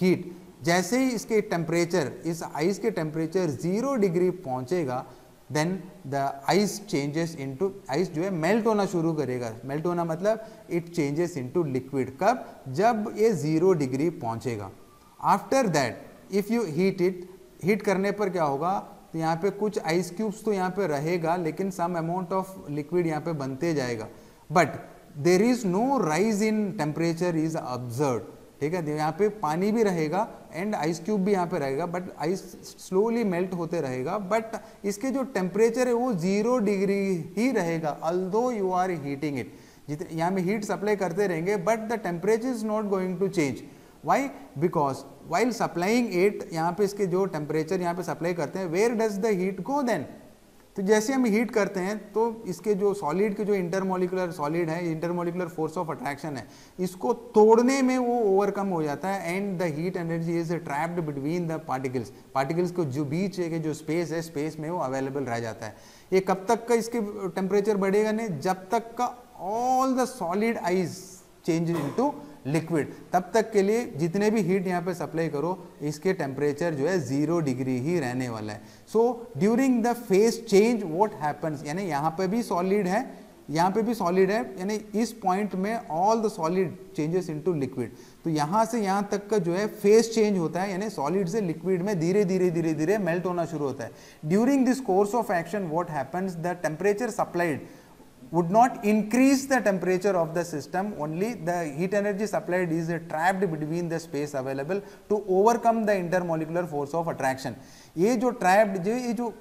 heat। जैसे ही इसके temperature, इस ice के temperature 0 degree पहुंचेगा, then the ice changes into, ice जो है melt होना शुरू करेगा। मेल्ट होना मतलब इट चेंजेस इनटू लिक्विड। कब? जब ये 0 डिग्री पहुंचेगा। After that if you heat it, heat करने पर क्या होगा, तो यहाँ पे कुछ आइस क्यूब्स तो यहाँ पे रहेगा, लेकिन सम अमाउंट ऑफ लिक्विड यहाँ पे बनते जाएगा, but there is no rise in temperature is observed, ठीक है। यहाँ पे पानी भी रहेगा एंड आइस क्यूब भी यहाँ पे रहेगा, बट आइस स्लोली मेल्ट होते रहेगा, बट इसके जो टेम्परेचर है वो 0 डिग्री ही रहेगा, although you are heating it. जितने यहाँ में हीट सप्लाई करते रहेंगे, but the temperature is not going to change. Why? Because while supplying it, यहाँ पे इसके जो टेम्परेचर यहाँ पे सप्लाई करते हैं, where does the heat go then? तो जैसे हम हीट करते हैं तो इसके जो सॉलिड के जो इंटरमोलिकुलर सॉलिड है, इंटरमोलिकुलर फोर्स ऑफ अट्रैक्शन है, इसको तोड़ने में वो ओवरकम हो जाता है, and the heat energy is trapped between the particles. Particles को जो बीच है, जो स्पेस है, स्पेस में वो अवेलेबल रह जाता है। ये कब तक का इसके टेम्परेचर बढ़ेगा नहीं? जब तक का all the solid ice change into liquid, तब तक के लिए जितने भी हीट यहाँ पे सप्लाई करो, इसके टेम्परेचर जो है 0 डिग्री ही रहने वाला है। So during the phase change what happens, यानी यहाँ पे भी सॉलिड है, यहाँ पे भी सॉलिड है, यानी इस पॉइंट में all the solid changes into liquid. तो यहाँ से यहाँ तक का जो है फेज चेंज होता है, यानी सॉलिड से लिक्विड में धीरे धीरे मेल्ट होना शुरू होता है। During this course of action what happens, the temperature supplied would not increase the temperature of the system, only the heat energy supplied is trapped between the space available to overcome the intermolecular force of attraction। ये जो trapped, ये जो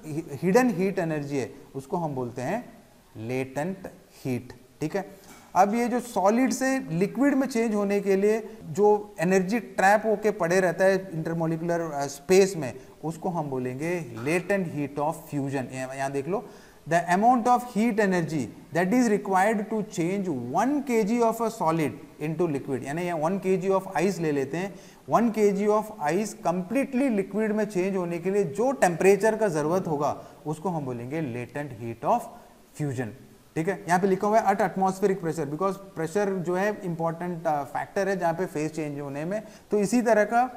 hidden heat energy है, उसको हम बोलते हैं latent heat, ठीक है। अब ये जो सॉलिड से लिक्विड में चेंज होने के लिए जो एनर्जी ट्रैप होके पड़े रहता है इंटरमोलिकुलर स्पेस में, उसको हम बोलेंगे लेटेंट हीट ऑफ फ्यूजन। यहाँ देख लो, the amount of heat energy that is required to change 1 kg of a solid into liquid, यानी यहाँ 1 kg of ice ले लेते हैं, 1 kg of ice completely liquid में change होने के लिए जो टेम्परेचर का जरूरत होगा, उसको हम बोलेंगे latent heat of fusion, ठीक है। यहाँ पे लिखा हुआ है at atmospheric pressure, because pressure जो है इंपॉर्टेंट फैक्टर है जहाँ पे फेज चेंज होने में। तो इसी तरह का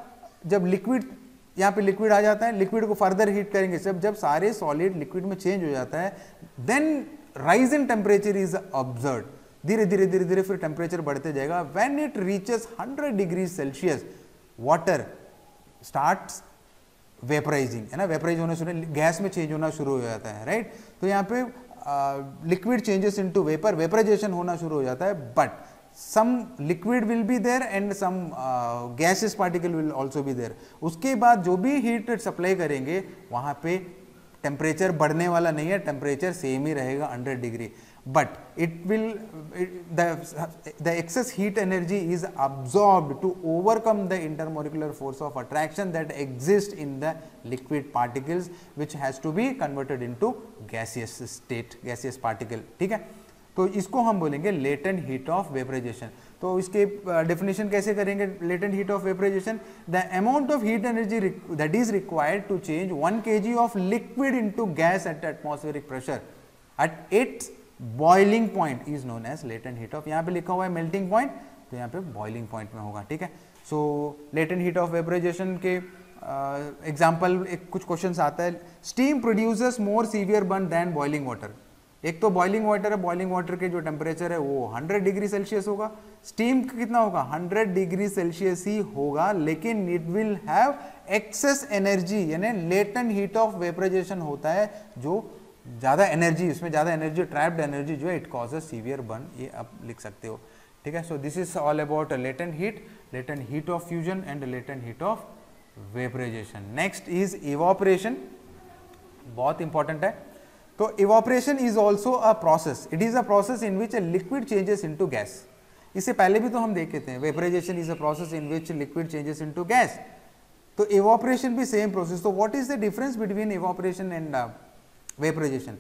जब लिक्विड, यहाँ पे लिक्विड आ जाता है, लिक्विड को फर्दर हीट करेंगे, जब सारे सॉलिड लिक्विड में चेंज हो जाता है, then rise in temperature is observed. धीरे धीरे फिर टेम्परेचर बढ़ते जाएगा। When it reaches 100 degree Celsius, water starts vaporising, है ना, वेपराइज होना शुरू, गैस में चेंज होना शुरू हो जाता है, राइट। तो यहाँ पे liquid changes into vapour, vaporisation होना शुरू हो जाता है, but some liquid will be there and some gaseous particle will also be there। उसके बाद जो भी हीट सप्लाई करेंगे वहाँ पे टेम्परेचर बढ़ने वाला नहीं है, टेम्परेचर सेम ही रहेगा 100 degree, but it will the excess heat energy is absorbed to overcome the intermolecular force of attraction that exists in the liquid particles, which has to be converted into gaseous state, gaseous particle. ठीक है, तो इसको हम बोलेंगे latent heat of vaporization. तो इसके definition कैसे करेंगे? latent heat of vaporization, the amount of heat energy that is required to change 1 kg of liquid into gas at atmospheric pressure at its boiling point is known as latent heat of, यहाँ पे लिखा हुआ है melting point, तो यहाँ पे boiling point में होगा. ठीक है, so latent heat of vaporisation के एग्जांपल कुछ क्वेश्चंस आता है. Steam produces more severe burn than boiling water. एक तो बॉइलिंग वाटर है, बॉइलिंग वाटर के जो टेम्परेचर है वो 100 डिग्री सेल्सियस होगा, स्टीम कितना होगा 100 डिग्री सेल्सियस ही होगा, लेकिन it will have excess energy, यानी लेटेंट हीट ऑफ वेपराइजेशन होता है जो ज़्यादा एनर्जी, उसमें ज़्यादा एनर्जी, ट्रैप्ड एनर्जी जो है इट कॉजेज सीवियर बर्न, ये आप लिख सकते हो. ठीक है, so this is all about latent heat of fusion and latent heat of vaporisation. Next is evaporation, बहुत इंपॉर्टेंट है. तो evaporation is also a process, it is a process in which a liquid changes into gas. इससे पहले भी तो हम देखे थे, vaporisation is a process in which liquid changes into gas. तो इवोपरेशन भी सेम प्रोसेस. तो what is the difference between evaporation and vaporization?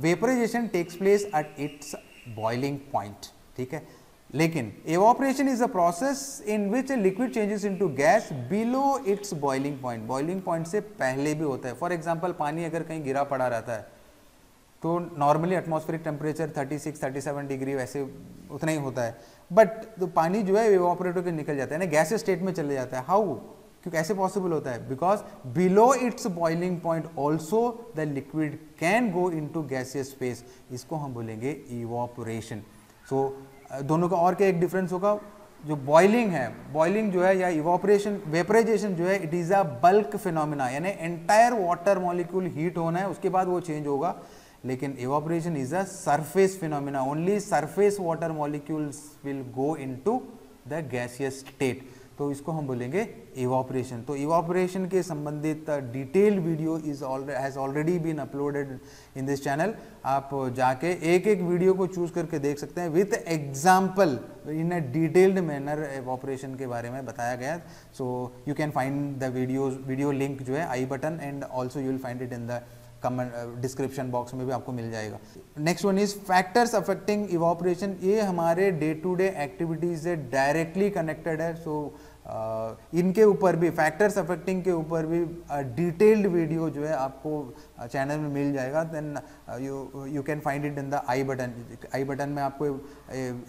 Vaporization takes place at its boiling point. ठीक है, लेकिन evaporation is a process in which a liquid changes into gas below its boiling point. boiling point से पहले भी होता है. For example पानी अगर कहीं गिरा पड़ा रहता है तो नॉर्मली एटमॉस्फेरिक टेम्परेचर 36-37 डिग्री वैसे उतना ही होता है, बट तो पानी जो है इवोपरेट होकर निकल जाता है ना, गैसेस स्टेट में चले जाता है. हाउ, क्यों कैसे पॉसिबल होता है? Because below it's boiling point also the liquid can go into gaseous phase. इसको हम बोलेंगे इवोपरेशन. सो दोनों का और क्या एक डिफरेंस होगा? जो बॉइलिंग है, बॉइलिंग जो है या इवोपरेशन, वेपराइजेशन जो है it is a bulk phenomena, यानी एंटायर वाटर मॉलिक्यूल हीट होना है उसके बाद वो चेंज होगा. लेकिन evaporation is a surface phenomena, only surface water molecules will go into the gaseous state. तो इसको हम बोलेंगे इवोपरेशन. तो इवोपरेशन के संबंधित detailed video has already been uploaded in this channel. आप जाके एक एक वीडियो को चूज करके देख सकते हैं with example, in a detailed manner evaporation के बारे में बताया गया. So you can find the video link जो है I button, and also you will find it in the comment description box में भी आपको मिल जाएगा. Next one is factors affecting evaporation. ये हमारे डे टू डे एक्टिविटीज से डायरेक्टली कनेक्टेड है. सो इनके ऊपर भी, फैक्टर्स अफेक्टिंग के ऊपर भी डिटेल्ड वीडियो जो है आपको चैनल में मिल जाएगा. Then you can find it in the I button. I button में आपको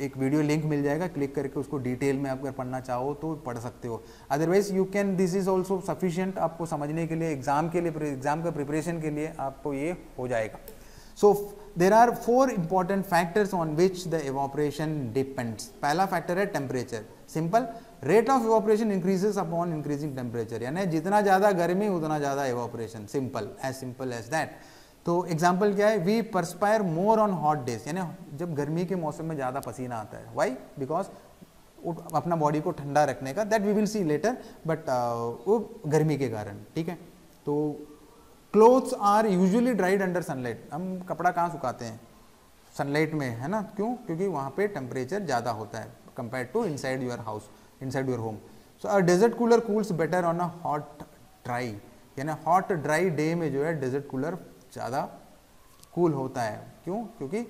एक वीडियो लिंक मिल जाएगा, क्लिक करके उसको डिटेल में आप अगर पढ़ना चाहो तो पढ़ सकते हो. Otherwise you can, this is also sufficient आपको समझने के लिए, एग्जाम के लिए, एग्जाम का प्रिपरेशन के लिए आपको ये हो जाएगा. So there are 4 important factors on which the evaporation depends. पहला फैक्टर है temperature. Simple, rate of evaporation increases upon increasing temperature, यानी जितना ज़्यादा गर्मी उतना ज़्यादा इवोपरेशन. Simple as that. तो एग्जाम्पल क्या है? We perspire more on hot days, यानी जब गर्मी के मौसम में ज़्यादा पसीना आता है. वाई? बिकॉज अपना बॉडी को ठंडा रखने का, that we will see later, but वो गर्मी के कारण. ठीक है, तो clothes are usually dried under sunlight. हम कपड़ा कहाँ सुखाते हैं? सनलाइट में, है ना. क्यों? क्योंकि वहाँ पे टेम्परेचर ज़्यादा होता है compare to inside your house, inside your home. So a desert cooler cools better on a hot dry, यानी हॉट ड्राई डे में जो है डेजर्ट कूलर ज़्यादा कूल होता है. क्यों? क्योंकि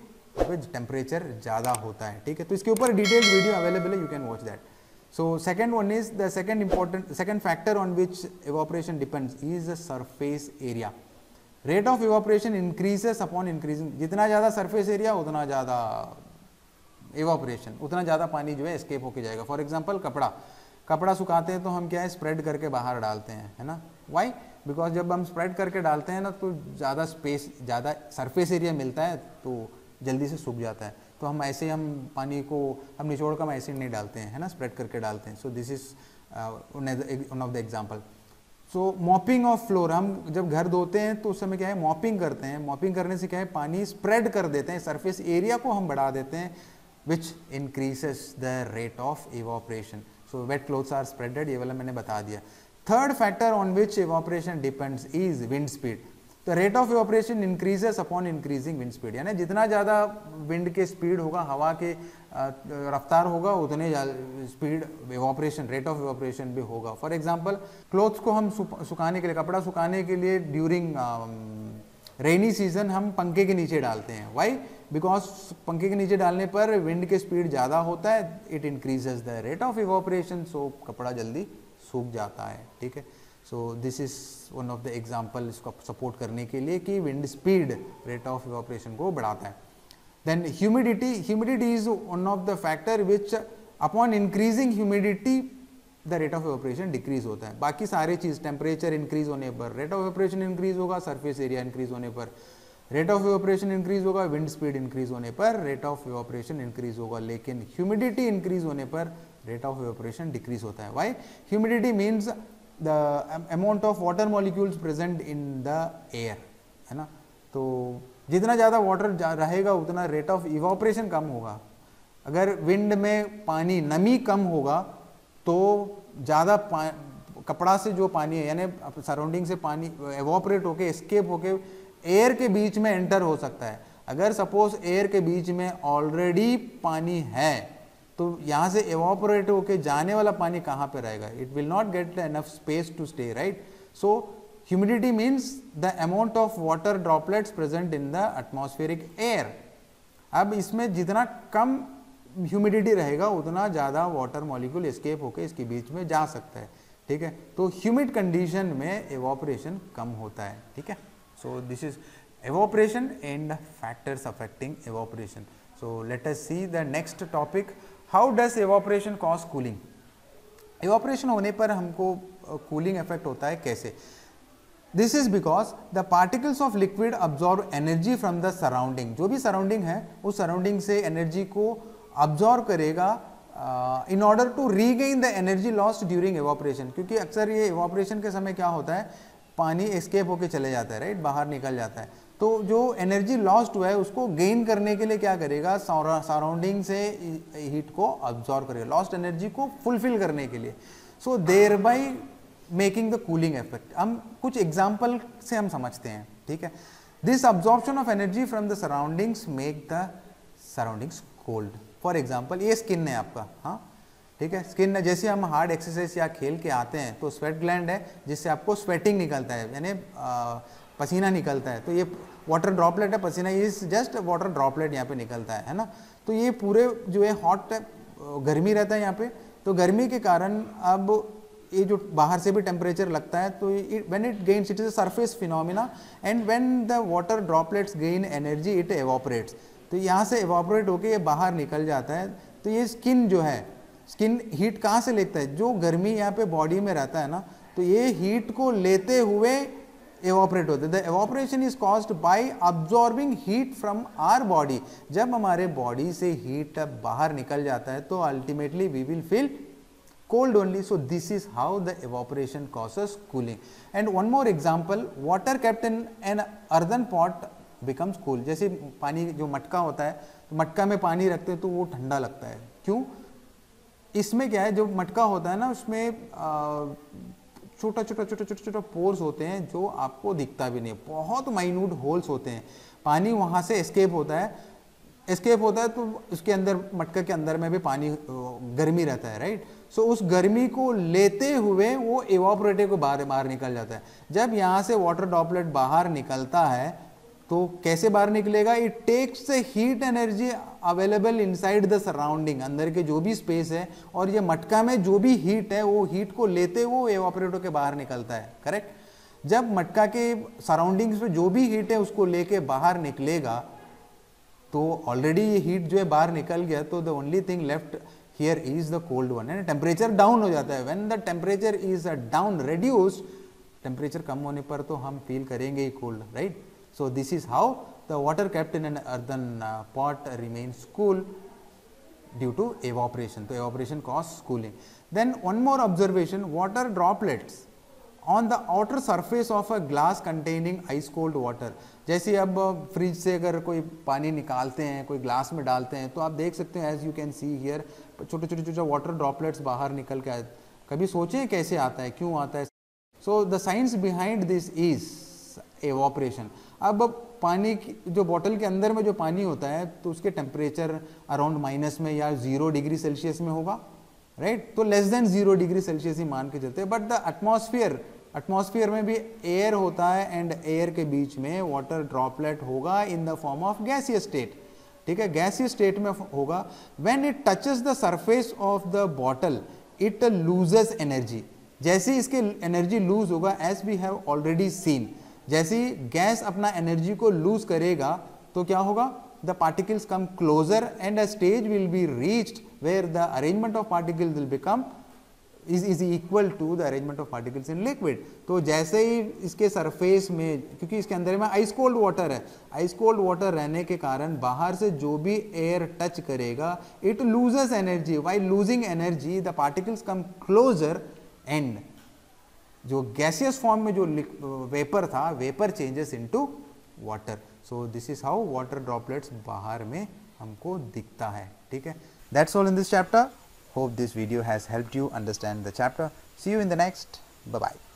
टेम्परेचर ज़्यादा होता है. ठीक है, तो इसके ऊपर डिटेल्ड वीडियो अवेलेबल है, you can watch that. So second one is the second factor on which evaporation depends is the surface area. Rate of evaporation increases upon increasing. जितना ज़्यादा surface area उतना ज़्यादा evaporation, उतना ज़्यादा पानी जो है escape होके जाएगा. For example, कपड़ा सुखाते हैं तो हम क्या है, स्प्रेड करके बाहर डालते हैं, है ना. Why? Because जब हम स्प्रेड करके डालते हैं ना तो ज़्यादा स्पेस, ज़्यादा सरफेस एरिया मिलता है तो जल्दी से सूख जाता है. तो हम ऐसे, हम पानी को हम निचोड़ कर हम ऐसे नहीं डालते हैं, है ना, स्प्रेड करके डालते हैं. So this is one of the example. So mopping of floor, हम जब घर धोते हैं तो उस समय क्या है, मॉपिंग करते हैं. मॉपिंग करने से क्या है, पानी स्प्रेड कर देते हैं, सरफेस एरिया को हम बढ़ा देते हैं, which increases the rate of evaporation. So wet clothes are spreaded, ये वाला मैंने बता दिया. Third factor on which evaporation depends is wind speed. तो rate of evaporation increases upon increasing wind speed, यानी जितना ज़्यादा विंड के स्पीड होगा, हवा के रफ्तार होगा, उतने speed evaporation, rate of evaporation भी होगा। फॉर एग्जांपल क्लोथ्स को हम सुखाने के लिए, कपड़ा सुखाने के लिए ड्यूरिंग रेनी सीजन हम पंखे के नीचे डालते हैं। वाई? बिकॉज पंखे के नीचे डालने पर विंड के स्पीड ज़्यादा होता है, it increases the rate of evaporation, so कपड़ा जल्दी सूख जाता है। ठीक है, so this is one of the example इसको सपोर्ट करने के लिए कि wind speed rate of evaporation को बढ़ाता है। Then humidity is one of the factor which upon increasing humidity the rate of evaporation decrease होता है। बाकी सारे चीज, टेम्परेचर इंक्रीज होने पर रेट ऑफ इवापोरेशन इंक्रीज होगा, सरफेस एरिया इंक्रीज होने पर रेट ऑफ इवापोरेशन इंक्रीज होगा, विंड स्पीड इंक्रीज होने पर रेट ऑफ इवापोरेशन इंक्रीज होगा, लेकिन ह्यूमिडिटी इंक्रीज होने पर रेट ऑफ इवापोरेशन डिक्रीज होता है। Why? Humidity means the amount of water molecules present in the air, है ना। तो जितना ज़्यादा वाटर रहेगा उतना रेट ऑफ इवापोरेशन कम होगा। अगर विंड में पानी, नमी कम होगा तो ज़्यादा कपड़ा से जो पानी है, यानी सराउंडिंग से पानी एवोपरेट होके, एस्केप होके एयर के बीच में एंटर हो सकता है। अगर सपोज एयर के बीच में ऑलरेडी पानी है तो यहाँ से एवोपरेट होके जाने वाला पानी कहाँ पे रहेगा? It will not get enough space to stay, right. So humidity means the amount of water droplets present in the atmospheric air. अब इसमें जितना कम ह्यूमिडिटी रहेगा उतना ज़्यादा वाटर मॉलिक्यूल एस्केप होके इसके बीच में जा सकता है। ठीक है, तो ह्यूमिड कंडीशन में एवोपरेशन कम होता है। ठीक है, so this is evaporation and factors affecting evaporation. So let us see the next topic, how does evaporation cause cooling. Evaporation होने पर हमको कूलिंग इफेक्ट होता है कैसे? This is because the particles of liquid absorb energy from the surrounding. जो भी surrounding है उस सराउंडिंग से एनर्जी को अब्जॉर्ब करेगा in order to regain the energy lost during evaporation. क्योंकि अक्सर ये एवोपरेशन के समय क्या होता है, पानी एस्केप होके चले जाता है, राइट, बाहर निकल जाता है। तो जो एनर्जी लॉस्ट हुआ है उसको गेन करने के लिए क्या करेगा, सराउंडिंग से हीट को अब्जॉर्ब करेगा, लॉस्ट एनर्जी को फुलफिल करने के लिए। So thereby making the cooling effect. हम कुछ एग्जाम्पल से हम समझते हैं। ठीक है, this absorption of energy from the surroundings make the surroundings cold. For example ये स्किन है आपका, हाँ ठीक है, स्किन है। जैसे हम हार्ड एक्सरसाइज या खेल के आते हैं तो स्वेट ग्लैंड है जिससे आपको स्वेटिंग निकलता है, यानी पसीना निकलता है। तो ये वाटर ड्रॉपलेट है, पसीना इज जस्ट वाटर ड्रॉपलेट यहाँ पे निकलता है ना। तो ये पूरे जो है हॉट गर्मी रहता है यहाँ पे, तो गर्मी के कारण अब ये जो बाहर से भी टेम्परेचर लगता है तो when it gains, it is a surface phenomena, and when the water droplets gain energy it evaporates. तो यहाँ से एवोपरेट होके ये बाहर निकल जाता है। तो ये स्किन जो है, स्किन हीट कहाँ से लेता है, जो गर्मी यहाँ पे बॉडी में रहता है ना, तो ये हीट को लेते हुए एवोपरेट होते हैं। The evaporation is caused by absorbing heat from our body. जब हमारे बॉडी से हीट बाहर निकल जाता है तो ultimately we will feel cold only. So this is how the evaporation causes cooling. And one more example, water kept in an earthen pot becomes cool. जैसे पानी जो मटका होता है, तो मटका में पानी रखते हैं तो वो ठंडा लगता है। क्यों? इसमें क्या है, जो मटका होता है ना उसमें छोटा छोटा पोर्स होते हैं जो आपको दिखता भी नहीं, बहुत माइन्यूट होल्स होते हैं। पानी वहाँ से एस्केप होता है तो उसके अंदर, मटका के अंदर में भी पानी गर्मी रहता है, राइट। सो उस गर्मी को लेते हुए वो एवापोरेटर को बाहर निकल जाता है। जब यहाँ से वाटर ड्रॉपलेट बाहर निकलता है तो कैसे बाहर निकलेगा, it takes the heat energy available inside the surrounding, अंदर के जो भी स्पेस है, और ये मटका में जो भी हीट है वो हीट को लेते हुए एवापोरेटर के बाहर निकलता है, करेक्ट। जब मटका के सराउंडिंग्स में जो भी हीट है उसको लेके बाहर निकलेगा तो ऑलरेडी ये हीट जो है बाहर निकल गया, तो the only thing left here is the cold one, and temperature down हो जाता है। When the temperature is down, reduced, temperature कम होने पर तो हम फील करेंगे ही cold, right. So this is how the water kept in an earthen pot remains cool due to evaporation. तो evaporation causes cooling. Then one more observation, water droplets on the outer surface of a glass containing ice cold water. जैसे अब fridge से अगर कोई पानी निकालते हैं, कोई ग्लास में डालते हैं, तो आप देख सकते हैं as you can see here, छोटे छोटे वाटर ड्रॉपलेट्स बाहर निकल के आए। कभी सोचें कैसे आता है, क्यों आता है? So the science behind this is, evaporation. अब पानी जो बॉटल के अंदर में जो पानी होता है तो उसके टेम्परेचर अराउंड माइनस में या 0 डिग्री सेल्सियस में होगा, राइट। तो लेस देन 0 डिग्री सेल्सियस ही मान के चलते हैं। बट द एटमॉस्फेयर में भी एयर होता है एंड एयर के बीच में वाटर ड्रॉपलेट होगा in the form of gaseous state, ठीक है, गैसियस स्टेट में होगा। When it touches the surface of the bottle it loses energy. जैसे इसके एनर्जी लूज होगा, as we have already seen, जैसे ही गैस अपना एनर्जी को लूज करेगा तो क्या होगा, the particles come closer and a stage will be reached where the arrangement of particles will become is equal to the arrangement of particles in liquid। तो जैसे ही इसके सरफेस में, क्योंकि इसके अंदर में आइस कोल्ड वाटर है, आइस कोल्ड वाटर रहने के कारण बाहर से जो भी एयर टच करेगा it loses energy. While losing energy the particles come closer and जो गैसियस फॉर्म में जो वेपर था, vapour changes into water. So this is how water droplets बाहर में हमको दिखता है, ठीक है। That's all in this chapter. Hope this video has helped you understand the chapter. See you in the next. Bye bye.